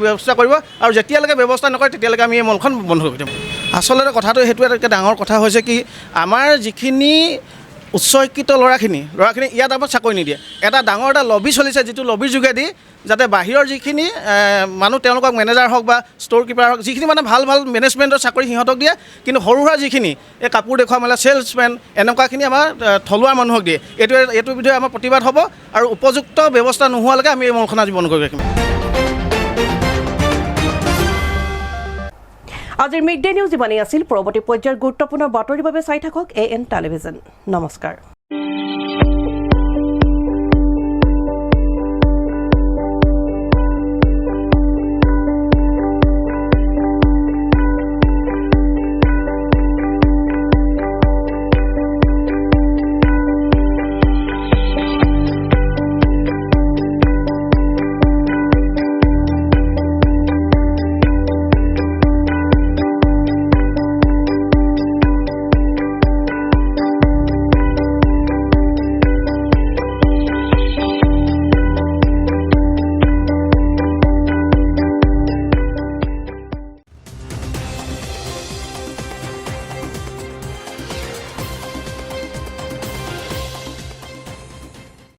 ব্যৱস্থা কৰিব আৰু যেতিয়ালৈকে ব্যৱস্থা নকৰে তেতিয়ালৈকে আমি এই মলখন বন্ধ কৰি দিম। আচলতে কথাটো সেইটো এটা ডাঙৰ কথা হৈছে কি, আমাৰ যিখিনি উচ্চ শিক্ষিত ল'ৰাখিনি ইয়াত আমাক চাকৰি নিদিয়ে। এটা ডাঙৰ এটা লবি চলিছে, যিটো লবিৰ যোগেদি যাতে বাহিৰৰ যিখিনি মানুহ তেওঁলোকক মেনেজাৰ হওক বা ষ্ট'ৰ কিপাৰ হওক, যিখিনি মানে ভাল মেনেজমেণ্টৰ চাকৰি সিহঁতক দিয়ে, কিন্তু সৰু সুৰা যিখিনি এই কাপোৰ দেখুওৱা মেলা চেলছমেন এনেকুৱাখিনি আমাৰ থলুৱা মানুহক দিয়ে। এইটোৰ বিৰুদ্ধে আমাৰ প্ৰতিবাদ হ'ব আৰু উপযুক্ত ব্যৱস্থা নোহোৱালৈকে আমি এই মলখন আজি বন্ধ কৰি ৰাখিম। আজিৰ মিড ডে নিউজ ইমানেই আছিল। পৰৱৰ্তী পৰ্যায়ৰ গুৰুত্বপূৰ্ণ বাতৰিৰ বাবে চাই থাকক AN টেলিভিজন। নমস্কাৰ।